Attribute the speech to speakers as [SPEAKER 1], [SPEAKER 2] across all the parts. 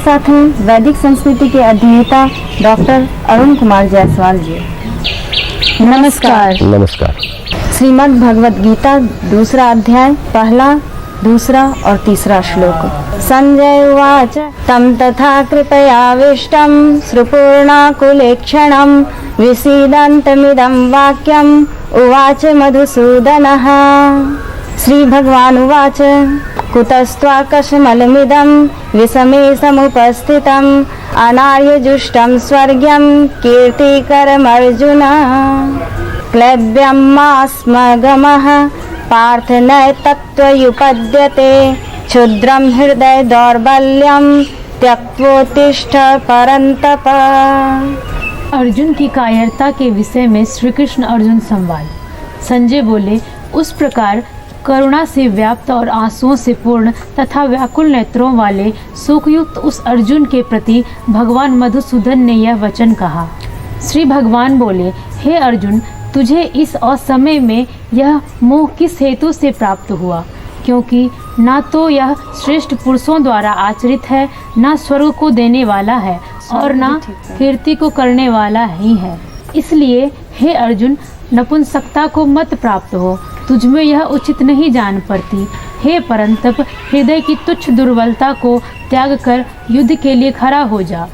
[SPEAKER 1] साथ हैं वैदिक संस्कृति के अध्येता डॉक्टर अरुण कुमार जायसवाल जी। नमस्कार।
[SPEAKER 2] नमस्कार।
[SPEAKER 1] श्रीमद् भगवद गीता दूसरा अध्याय पहला, दूसरा और तीसरा श्लोक। संजय उवाच तम तथा कृपयाविष्टं श्रुपूर्णाकुलेक्षणं विसीदन्तमिदं वाक्यम् उवाच मधुसूदनः। श्री भगवान उवाच कुतस्त्वाकशमलमिदं विषमे समुपस्थितम् अनार्यजुष्टं स्वर्ग्यं कीर्तिकरमर्जुन। क्लैब्यमास्मगमः पार्थ नैतत्त्वयुपद्यते क्षुद्रं हृदय दौर्बल्यं त्यक्त्वोत्तिष्ठ परन्तप।
[SPEAKER 3] अर्जुन की कायरता के विषय में श्री कृष्ण अर्जुन संवाद। संजय बोले, उस प्रकार करुणा से व्याप्त और आंसुओं से पूर्ण तथा व्याकुल नेत्रों वाले शोकयुक्त उस अर्जुन के प्रति भगवान मधुसूदन ने यह वचन कहा। श्री भगवान बोले, हे अर्जुन, तुझे इस असमय में यह मोह किस हेतु से प्राप्त हुआ? क्योंकि ना तो यह श्रेष्ठ पुरुषों द्वारा आचरित है, ना स्वर्ग को देने वाला है और ना कीर्ति को करने वाला ही है। इसलिए हे अर्जुन, नपुंसकता को मत प्राप्त हो, तुझमें यह उचित नहीं जान पड़ती। हे परंतप, हृदय की तुच्छ दुर्बलता को त्याग कर युद्ध के लिए खड़ा हो जा।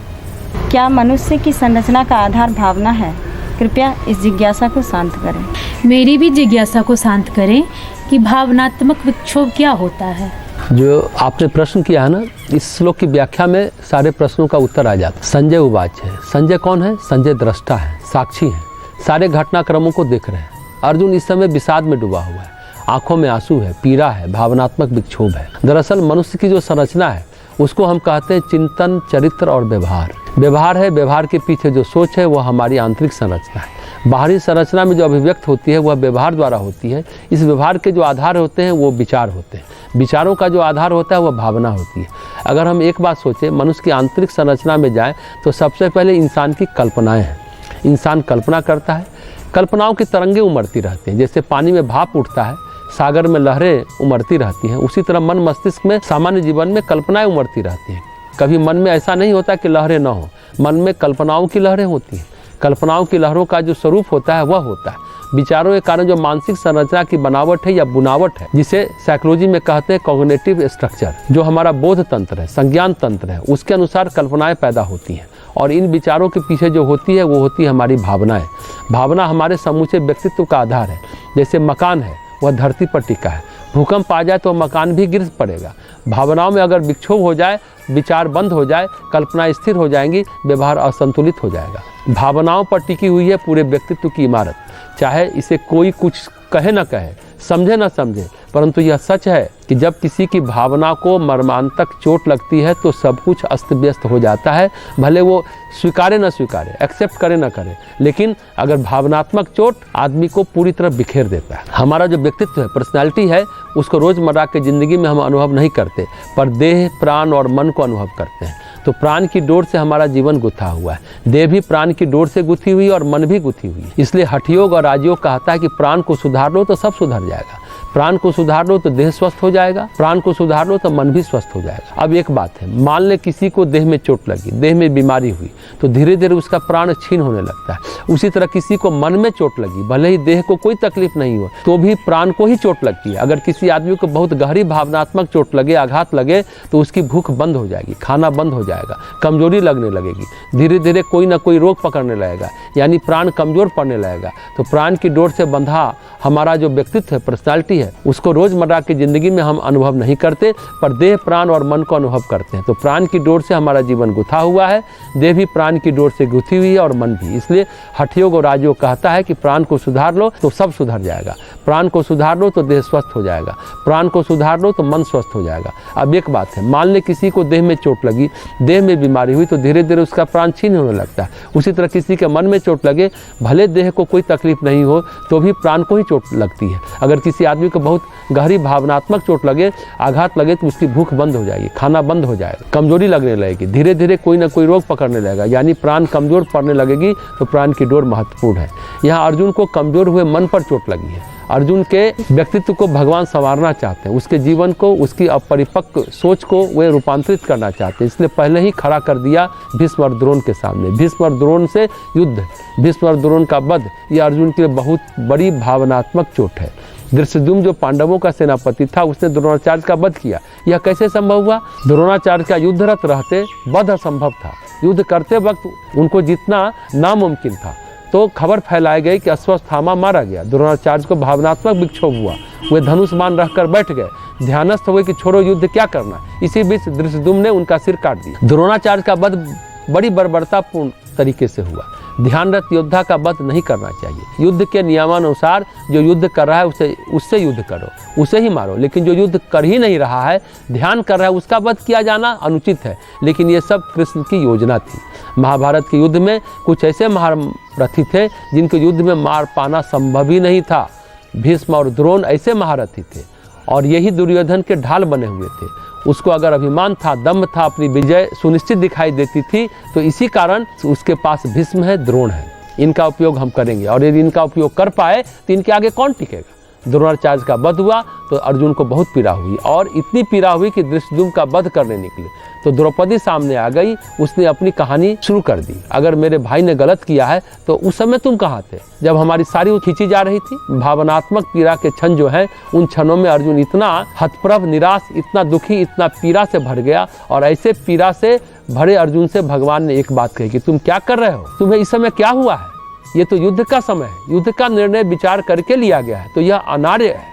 [SPEAKER 1] क्या मनुष्य की संरचना का आधार भावना है? कृपया इस जिज्ञासा को शांत करें।
[SPEAKER 3] मेरी भी जिज्ञासा को शांत करें कि भावनात्मक विक्षोभ क्या होता है।
[SPEAKER 2] जो आपने प्रश्न किया है ना, इस श्लोक की व्याख्या में सारे प्रश्नों का उत्तर आ जाता है। संजय उवाच है। संजय कौन है? संजय दृष्टा है, साक्षी है, सारे घटनाक्रमों को देख रहे हैं। अर्जुन इस समय विषाद में डूबा हुआ है, आंखों में आंसू है, पीड़ा है, भावनात्मक विक्षोभ है। दरअसल मनुष्य की जो संरचना है उसको हम कहते हैं चिंतन, चरित्र और व्यवहार। व्यवहार है, व्यवहार के पीछे जो सोच है वह हमारी आंतरिक संरचना है। बाहरी संरचना में जो अभिव्यक्त होती है वह व्यवहार द्वारा होती है। इस व्यवहार के जो आधार होते हैं वो विचार होते हैं। विचारों का जो आधार होता है वह भावना होती है। अगर हम एक बात सोचें, मनुष्य की आंतरिक संरचना में जाएं तो सबसे पहले इंसान की कल्पनाएं हैं। इंसान कल्पना करता है, कल्पनाओं की तरंगें उमड़ती रहती हैं। जैसे पानी में भाप उठता है, सागर में लहरें उमड़ती रहती हैं, उसी तरह मन मस्तिष्क में सामान्य जीवन में कल्पनाएं उमड़ती रहती हैं। कभी मन में ऐसा नहीं होता कि लहरें ना हो, मन में कल्पनाओं की लहरें होती हैं। कल्पनाओं की लहरों का जो स्वरूप होता है वह होता है विचारों के कारण जो मानसिक संरचना की बनावट है या बुनावट है, जिसे साइकोलॉजी में कहते हैं कॉग्निटिव स्ट्रक्चर। जो हमारा बोध तंत्र है, संज्ञान तंत्र है, उसके अनुसार कल्पनाएं पैदा होती हैं। और इन विचारों के पीछे जो होती है वो होती है हमारी भावनाएं। भावना हमारे समूचे व्यक्तित्व का आधार है। जैसे मकान है, वह धरती पर टिका है, भूकंप आ जाए तो मकान भी गिर पड़ेगा। भावनाओं में अगर विक्षोभ हो जाए, विचार बंद हो जाए, कल्पना स्थिर हो जाएंगी, व्यवहार असंतुलित हो जाएगा। भावनाओं पर टिकी हुई है पूरे व्यक्तित्व की इमारत। चाहे इसे कोई कुछ कहे न कहे, समझे न समझे, परंतु यह सच है कि जब किसी की भावना को मर्मांतक चोट लगती है तो सब कुछ अस्त व्यस्त हो जाता है। भले वो स्वीकारे न स्वीकारे, एक्सेप्ट करे न करे, लेकिन अगर भावनात्मक चोट आदमी को पूरी तरह बिखेर देता है। हमारा जो व्यक्तित्व है, पर्सनैलिटी है, उसको रोज़मर्रा की ज़िंदगी में हम अनुभव नहीं करते, पर देह, प्राण और मन को अनुभव करते हैं। तो प्राण की डोर से हमारा जीवन गुथा हुआ है। देह भी प्राण की डोर से गुथी हुई और मन भी गुथी हुई। इसलिए हठयोग और राजयोग कहता है कि प्राण को सुधार लो तो सब सुधर जाएगा। प्राण को सुधार लो तो देह स्वस्थ हो जाएगा, प्राण को सुधार लो तो मन भी स्वस्थ हो जाएगा। अब एक बात है, मान ले किसी को देह में चोट लगी, देह में बीमारी हुई, तो धीरे धीरे उसका प्राण क्षीण होने लगता है। उसी तरह किसी को मन में चोट लगी, भले ही देह को कोई तकलीफ नहीं हो, तो भी प्राण को ही चोट लगती है। अगर किसी आदमी को बहुत गहरी भावनात्मक चोट लगे, आघात लगे, तो उसकी भूख बंद हो जाएगी, खाना बंद हो जाएगा, कमजोरी लगने लगेगी, धीरे धीरे कोई ना कोई रोग पकड़ने लगेगा, यानी प्राण कमजोर पड़ने लगेगा। तो प्राण की डोर से बंधा हमारा जो व्यक्तित्व है, पर्सनैलिटी है, उसको रोजमर्रा की जिंदगी में हम अनुभव नहीं करते, पर देह, प्राण और मन को अनुभव करते हैं। तो प्राण की डोर से हमारा जीवन गुथा हुआ है, देह भी प्राण की डोर से गुथी हुई है और मन भी। इसलिए हठयोग और राजयोग कहता है कि प्राण को सुधार लो तो सब सुधर जाएगा, प्राण को सुधार लो तो देह स्वस्थ हो जाएगा, प्राण को सुधार लो तो मन स्वस्थ हो जाएगा। अब एक बात है, मान ले किसी को देह में चोट लगी, देह में बीमारी हुई, तो धीरे धीरे उसका प्राण छीन होने लगता है। उसी तरह किसी के मन में चोट लगे, भले देह को कोई तकलीफ नहीं हो, तो भी प्राण को ही चोट लगती है। अगर किसी आदमी को बहुत गहरी भावनात्मक चोट लगे, आघात लगे, तो उसकी भूख बंद हो जाएगी, खाना बंद हो जाएगा, कमजोरी लगने लगेगी, धीरे धीरे कोई ना कोई रोग पकड़ने लगेगा, यानी प्राण कमजोर पड़ने लगेगी। तो प्राण की डोर महत्वपूर्ण है। यहाँ अर्जुन को कमजोर हुए मन पर चोट लगी है। अर्जुन के व्यक्तित्व को भगवान संवारना चाहते हैं, उसके जीवन को, उसकी अपरिपक्व सोच को वे रूपांतरित करना चाहते हैं। इसलिए पहले ही खड़ा कर दिया भीष्म और द्रोण के सामने। भीष्म और द्रोण से युद्ध, भीष्म और द्रोण का वध, ये अर्जुन के लिए बहुत बड़ी भावनात्मक चोट है। धृष्टद्युम्न जो पांडवों का सेनापति था, उसने द्रोणाचार्य का वध किया। यह कैसे संभव हुआ? द्रोणाचार्य का युद्धरत रहते वध असंभव था। युद्ध करते वक्त उनको जीतना नामुमकिन था। तो खबर फैलाई गई कि अश्वत्थामा मारा गया। द्रोणाचार्य को भावनात्मक विक्षोभ हुआ, वे धनुष्मान रखकर बैठ गए, ध्यानस्थ हुए कि छोड़ो युद्ध क्या करना। इसी बीच धृष्टद्युम्न ने उनका सिर काट दिया। द्रोणाचार्य का वध बड़ी बर्बरतापूर्ण तरीके से हुआ। ध्यानरत योद्धा का वध नहीं करना चाहिए। युद्ध के नियमानुसार जो युद्ध कर रहा है उससे युद्ध करो, उसे ही मारो। लेकिन जो युद्ध कर ही नहीं रहा है, ध्यान कर रहा है, उसका वध किया जाना अनुचित है। लेकिन ये सब कृष्ण की योजना थी। महाभारत के युद्ध में कुछ ऐसे महारथी थे जिनको युद्ध में मार पाना संभव ही नहीं था। भीष्म और द्रोण ऐसे महारथी थे और यही दुर्योधन के ढाल बने हुए थे। उसको अगर अभिमान था, दम्भ था, अपनी विजय सुनिश्चित दिखाई देती थी, तो इसी कारण उसके पास भीष्म है, द्रोण है। इनका उपयोग हम करेंगे और यदि इनका उपयोग कर पाए तो इनके आगे कौन टिकेगा। द्रोणाचार्य का वध हुआ तो अर्जुन को बहुत पीड़ा हुई और इतनी पीड़ा हुई कि धृष्टद्युम्न का वध करने निकले तो द्रौपदी सामने आ गई। उसने अपनी कहानी शुरू कर दी। अगर मेरे भाई ने गलत किया है तो उस समय तुम कहाँ थे जब हमारी सारी खींची जा रही थी। भावनात्मक पीड़ा के क्षण जो है, उन क्षणों में अर्जुन इतना हतप्रभ, निराश, इतना दुखी, इतना पीड़ा से भर गया। और ऐसे पीड़ा से भरे अर्जुन से भगवान ने एक बात कही कि तुम क्या कर रहे हो, तुम्हें इस समय क्या हुआ है। ये तो युद्ध का समय है, युद्ध का निर्णय विचार करके लिया गया है। तो यह अनार्य है।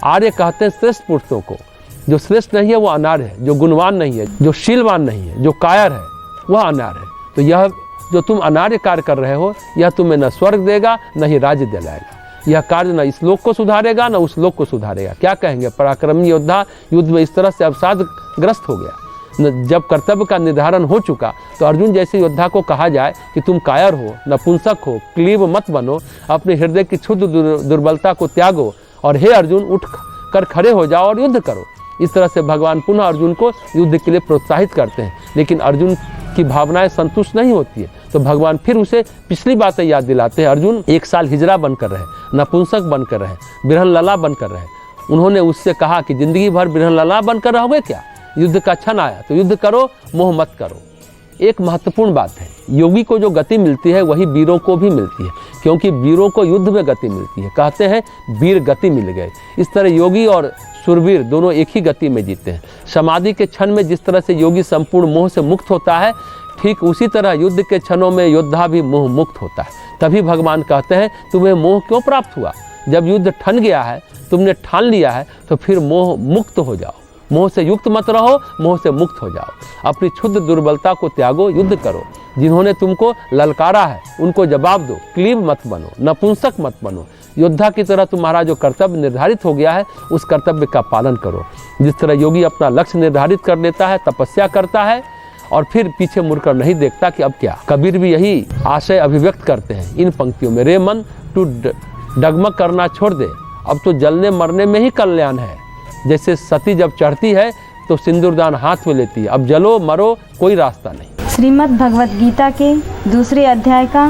[SPEAKER 2] आर्य कहते हैं श्रेष्ठ पुरुषों को। जो श्रेष्ठ नहीं है वो अनार्य है, जो गुणवान नहीं है, जो शीलवान नहीं है, जो कायर है, वह अनार्य है। तो यह जो तुम अनार्य कार्य कर रहे हो, यह तुम्हें न स्वर्ग देगा न ही राज्य दिलाएगा। यह कार्य न इस लोक को सुधारेगा न उस लोक को सुधारेगा। क्या कहेंगे, पराक्रमी योद्धा युद्ध में इस तरह से अवसादग्रस्त हो गया। जब कर्तव्य का निर्धारण हो चुका तो अर्जुन जैसे योद्धा को कहा जाए कि तुम कायर हो, नपुंसक हो, क्लीब मत बनो, अपने हृदय की क्षुद्र दुर्बलता को त्यागो और हे अर्जुन उठ कर खड़े हो जाओ और युद्ध करो। इस तरह से भगवान पुनः अर्जुन को युद्ध के लिए प्रोत्साहित करते हैं। लेकिन अर्जुन की भावनाएं संतुष्ट नहीं होती है तो भगवान फिर उसे पिछली बातें याद दिलाते हैं। अर्जुन 1 साल हिजरा बनकर रहे, नपुंसक बनकर रहे, बिरहन बनकर रहे। उन्होंने उससे कहा कि जिंदगी भर बिरहन बनकर रहोगे क्या, युद्ध का क्षण आया तो युद्ध करो, मोह मत करो। एक महत्वपूर्ण बात है, योगी को जो गति मिलती है वही वीरों को भी मिलती है, क्योंकि वीरों को युद्ध में गति मिलती है। कहते हैं वीर गति मिल गए। इस तरह योगी और शूरवीर दोनों एक ही गति में जीते हैं। समाधि के क्षण में जिस तरह से योगी संपूर्ण मोह से मुक्त होता है, ठीक उसी तरह युद्ध के क्षणों में योद्धा भी मोह मुक्त होता है। तभी भगवान कहते हैं तुम्हें मोह क्यों प्राप्त हुआ। जब युद्ध ठन गया है, तुमने ठान लिया है, तो फिर मोह मुक्त हो जाओ। मोह से युक्त मत रहो, मोह से मुक्त हो जाओ। अपनी क्षुद्र दुर्बलता को त्यागो, युद्ध करो। जिन्होंने तुमको ललकारा है उनको जवाब दो, क्लीब मत बनो, नपुंसक मत बनो। योद्धा की तरह तुम्हारा जो कर्तव्य निर्धारित हो गया है उस कर्तव्य का पालन करो। जिस तरह योगी अपना लक्ष्य निर्धारित कर लेता है, तपस्या करता है और फिर पीछे मुड़कर नहीं देखता कि अब क्या। कबीर भी यही आशय अभिव्यक्त करते हैं इन पंक्तियों में। रे मन तू डगमग करना छोड़ दे, अब तो जलने मरने में ही कल्याण है। जैसे सती जब चढ़ती है तो सिंदूरदान हाथ में लेती है, अब जलो मरो कोई रास्ता नहीं।
[SPEAKER 1] श्रीमद् भगवत गीता के दूसरे अध्याय का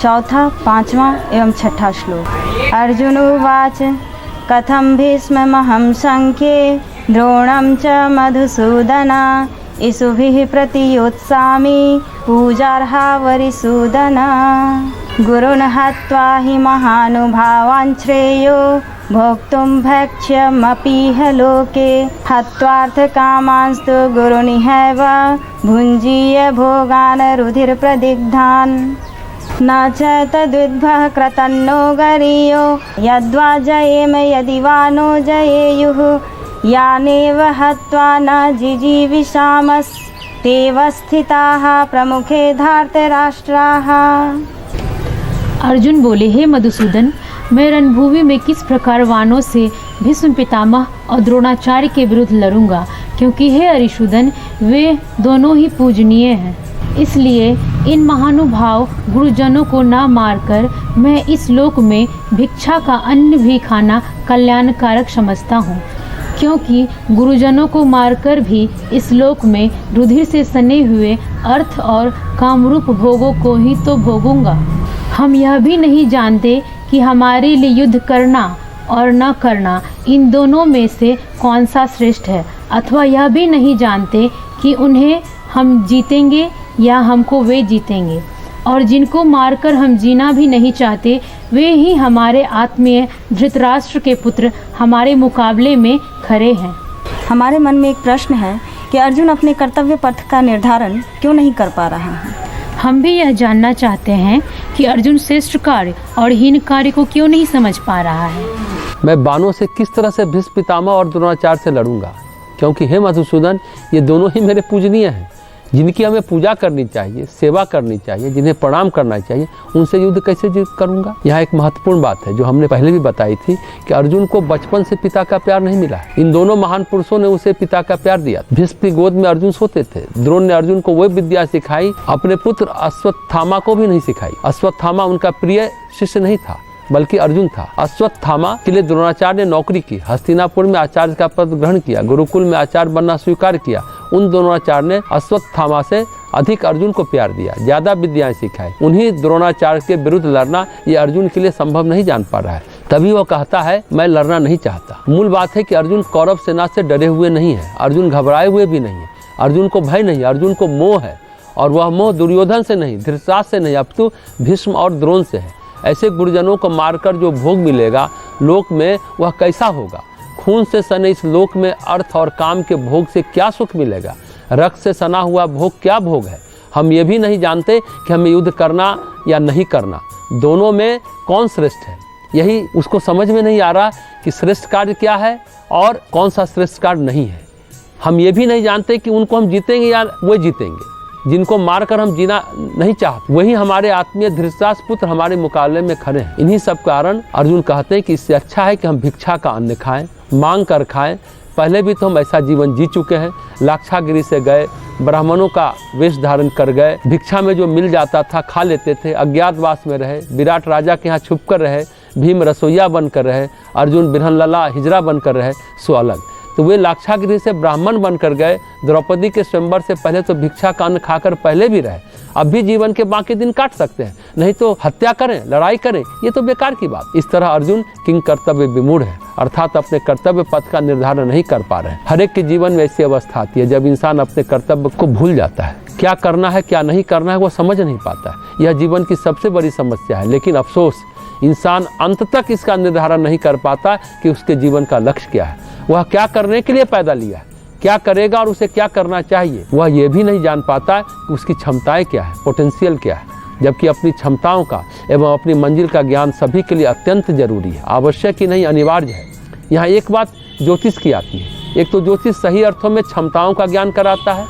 [SPEAKER 1] 4, 5वां एवं 6ठा श्लोक। अर्जुन उवाच कथं भीष्ममहं संख्ये द्रोणं च मधुसूदना इषुभिः प्रतियोत्सामि पूजार्हा वरिसूदना गुरुन् हत्वा हि महानुभावान् श्रेयो भोक्तुं भक्ष्यमपीह लोके हत्वार्थकामांस्तु गुरुनिहैव भुञ्जीय भोगान् रुधिरप्रदिग्धान् न च तद्विद्भः कृतन्नो गरीयो यद्वा जयेम यदि वा नो जयेयुः यानेव हत्वा न जिजीविषामस्तेव स्थिताः प्रमुखे धार्तराष्ट्राः।
[SPEAKER 3] अर्जुन बोले, हे मधुसूदन, मैं रणभूमि में किस प्रकार वानों से भीष्म पितामह और द्रोणाचार्य के विरुद्ध लड़ूंगा, क्योंकि हे अरिशूदन वे दोनों ही पूजनीय हैं। इसलिए इन महानुभाव गुरुजनों को न मारकर मैं इस लोक में भिक्षा का अन्न भी खाना कल्याणकारक समझता हूँ, क्योंकि गुरुजनों को मारकर भी इस लोक में रुधिर से सने हुए अर्थ और कामरूप भोगों को ही तो भोगूंगा। हम यह भी नहीं जानते कि हमारे लिए युद्ध करना और न करना, इन दोनों में से कौन सा श्रेष्ठ है? अथवा यह भी नहीं जानते कि उन्हें हम जीतेंगे या हमको वे जीतेंगे? और जिनको मारकर हम जीना भी नहीं चाहते, वे ही हमारे आत्मीय धृतराष्ट्र के पुत्र हमारे मुकाबले में खड़े हैं।
[SPEAKER 1] हमारे मन में एक प्रश्न है कि अर्जुन अपने कर्तव्य पथ का निर्धारण क्यों नहीं कर पा रहा है।
[SPEAKER 3] हम भी यह जानना चाहते हैं कि अर्जुन श्रेष्ठ कार्य और हीन कार्य को क्यों नहीं समझ पा रहा है।
[SPEAKER 2] मैं बाणों से किस तरह से भीष्म पितामह और द्रोणाचार्य से लड़ूंगा, क्योंकि हे मधुसूदन, ये दोनों ही मेरे पूजनीय हैं, जिनकी हमें पूजा करनी चाहिए, सेवा करनी चाहिए, जिन्हें प्रणाम करना चाहिए। उनसे युद्ध कैसे करूंगा? यहाँ एक महत्वपूर्ण बात है जो हमने पहले भी बताई थी कि अर्जुन को बचपन से पिता का प्यार नहीं मिला। इन दोनों महान पुरुषों ने उसे पिता का प्यार दिया। भीष्म की गोद में अर्जुन सोते थे। द्रोण ने अर्जुन को वह विद्या सिखाई, अपने पुत्र अश्वत्थामा को भी नहीं सिखाई। अश्वत्थामा उनका प्रिय शिष्य नहीं था, बल्कि अर्जुन था। अश्वत्थामा के लिए द्रोणाचार्य ने नौकरी की, हस्तिनापुर में आचार्य का पद ग्रहण किया, गुरुकुल में आचार्य बनना स्वीकार किया। उन द्रोणाचार्य ने अश्वत्थामा से अधिक अर्जुन को प्यार दिया, ज्यादा विद्याएं सिखाई। उन्हीं द्रोणाचार्य के विरुद्ध लड़ना ये अर्जुन के लिए संभव नहीं जान पा रहा है। तभी वो कहता है मैं लड़ना नहीं चाहता। मूल बात है कि अर्जुन कौरव सेना से डरे हुए नहीं है, अर्जुन घबराए हुए भी नहीं है, अर्जुन को भय नहीं, अर्जुन को मोह है। और वह मोह दुर्योधन से नहीं, धृतराष्ट्र से नहीं, अपितु भीष्म और द्रोण से है। ऐसे गुरुजनों को मारकर जो भोग मिलेगा लोक में, वह कैसा होगा? खून से सने इस लोक में अर्थ और काम के भोग से क्या सुख मिलेगा? रक्त से सना हुआ भोग क्या भोग है? हम ये भी नहीं जानते कि हमें युद्ध करना या नहीं करना, दोनों में कौन श्रेष्ठ है। यही उसको समझ में नहीं आ रहा कि श्रेष्ठ कार्य क्या है और कौन सा श्रेष्ठ कार्य नहीं है। हम ये भी नहीं जानते कि उनको हम जीतेंगे या वो जीतेंगे। जिनको मारकर हम जीना नहीं चाहते, वही हमारे आत्मीय धृतराष्ट्र पुत्र हमारे मुकाबले में खड़े हैं। इन्हीं सब कारण अर्जुन कहते हैं कि इससे अच्छा है कि हम भिक्षा का अन्न खाएं, मांग कर खाएं। पहले भी तो हम ऐसा जीवन जी चुके हैं। लाक्षागिरी से गए, ब्राह्मणों का वेश धारण कर गए, भिक्षा में जो मिल जाता था खा लेते थे, अज्ञातवास में रहे, विराट राजा के यहाँ छुप कर रहे, भीम रसोईया बनकर रहे, अर्जुन बिरहनलाला हिजरा बनकर रहे, सो अलग। तो वे लाक्षागिरी से ब्राह्मण बनकर गए। द्रौपदी के स्वयंवर से पहले तो भिक्षा का अन्न खाकर पहले भी रहे, अब भी जीवन के बाकी दिन काट सकते हैं, नहीं तो हत्या करें, लड़ाई करें, ये तो बेकार की बात। इस तरह अर्जुन किंग कर्तव्य विमूढ़ है, अर्थात अपने कर्तव्य पथ का निर्धारण नहीं कर पा रहे हैं। हर एक के जीवन में ऐसी अवस्था आती है जब इंसान अपने कर्तव्य को भूल जाता है। क्या करना है क्या नहीं करना है वो समझ नहीं पाता है। यह जीवन की सबसे बड़ी समस्या है। लेकिन अफसोस, इंसान अंत तक इसका निर्धारण नहीं कर पाता कि उसके जीवन का लक्ष्य क्या है, वह क्या करने के लिए पैदा लिया है, क्या करेगा और उसे क्या करना चाहिए। वह यह भी नहीं जान पाता कि उसकी क्षमताएं क्या है, पोटेंशियल क्या है। जबकि अपनी क्षमताओं का एवं अपनी मंजिल का ज्ञान सभी के लिए अत्यंत जरूरी है, आवश्यक ही नहीं अनिवार्य है। यहाँ एक बात ज्योतिष की आती है। एक तो ज्योतिष सही अर्थों में क्षमताओं का ज्ञान कराता है।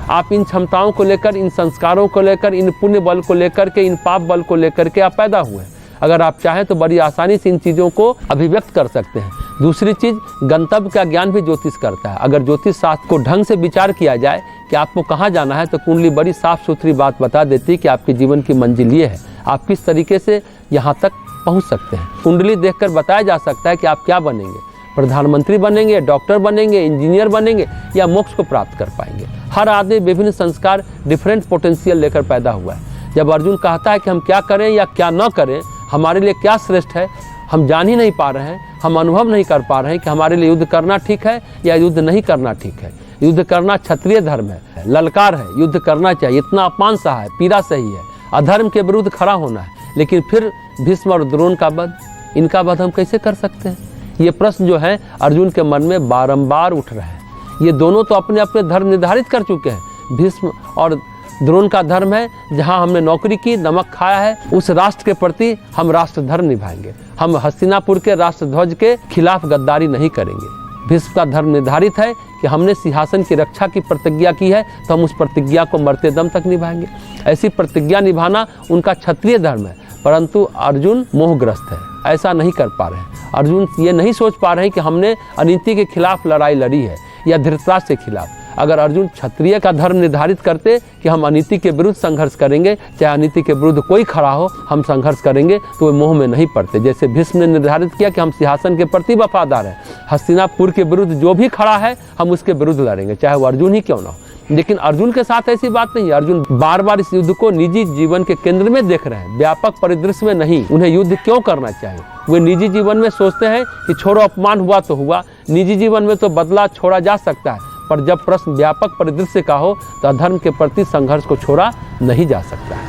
[SPEAKER 2] आप इन क्षमताओं को लेकर, इन संस्कारों को लेकर, इन पुण्य बल को लेकर के, इन पाप बल को लेकर के आप पैदा हुए हैं। अगर आप चाहें तो बड़ी आसानी से इन चीज़ों को अभिव्यक्त कर सकते हैं। दूसरी चीज़, गंतव्य का ज्ञान भी ज्योतिष करता है। अगर ज्योतिष शास्त्र को ढंग से विचार किया जाए कि आपको कहाँ जाना है, तो कुंडली बड़ी साफ सुथरी बात बता देती है कि आपके जीवन की मंजिल ये है, आप किस तरीके से यहाँ तक पहुँच सकते हैं। कुंडली देखकर बताया जा सकता है कि आप क्या बनेंगे, प्रधानमंत्री बनेंगे, डॉक्टर बनेंगे, इंजीनियर बनेंगे या मोक्ष को प्राप्त कर पाएंगे। हर आदमी विभिन्न संस्कार, डिफरेंट पोटेंशियल लेकर पैदा हुआ है। जब अर्जुन कहता है कि हम क्या करें या क्या न करें, हमारे लिए क्या श्रेष्ठ है, हम जान ही नहीं पा रहे हैं, हम अनुभव नहीं कर पा रहे हैं कि हमारे लिए युद्ध करना ठीक है या युद्ध नहीं करना ठीक है। युद्ध करना क्षत्रिय धर्म है, ललकार है, युद्ध करना चाहिए, इतना अपमान सा है, पीड़ा सही है, अधर्म के विरुद्ध खड़ा होना है। लेकिन फिर भीष्म और द्रोण का वध, इनका वध हम कैसे कर सकते हैं? ये प्रश्न जो है अर्जुन के मन में बारंबार उठ रहे हैं। ये दोनों तो अपने अपने धर्म निर्धारित कर चुके हैं। भीष्म और द्रोण का धर्म है, जहां हमने नौकरी की, नमक खाया है, उस राष्ट्र के प्रति हम राष्ट्र धर्म निभाएंगे। हम हस्तिनापुर के राष्ट्र ध्वज के खिलाफ गद्दारी नहीं करेंगे। भीष्म का धर्म निर्धारित है कि हमने सिंहासन की रक्षा की प्रतिज्ञा की है, तो हम उस प्रतिज्ञा को मरते दम तक निभाएंगे। ऐसी प्रतिज्ञा निभाना उनका क्षत्रिय धर्म है। परंतु अर्जुन मोहग्रस्त है, ऐसा नहीं कर पा रहे हैं। अर्जुन ये नहीं सोच पा रहे हैं कि हमने अनीति के खिलाफ लड़ाई लड़ी है या धृतराष्ट्र के खिलाफ। अगर अर्जुन क्षत्रिय का धर्म निर्धारित करते कि हम अनीति के विरुद्ध संघर्ष करेंगे, चाहे अनीति के विरुद्ध कोई खड़ा हो, हम संघर्ष करेंगे, तो वे मोह में नहीं पड़ते। जैसे भीष्म ने निर्धारित किया कि हम सिंहासन के प्रति वफादार हैं, हस्तिनापुर के विरुद्ध जो भी खड़ा है हम उसके विरुद्ध लड़ेंगे, चाहे वो अर्जुन ही क्यों ना हो। लेकिन अर्जुन के साथ ऐसी बात नहीं है। अर्जुन बार बार इस युद्ध को निजी जीवन के केंद्र में देख रहे हैं, व्यापक परिदृश्य में नहीं। उन्हें युद्ध क्यों करना चाहिए? वे निजी जीवन में सोचते हैं कि छोड़ो, अपमान हुआ तो हुआ, निजी जीवन में तो बदला छोड़ा जा सकता है, पर जब प्रश्न व्यापक परिदृश्य का हो तो अधर्म के प्रति संघर्ष को छोड़ा नहीं जा सकता है।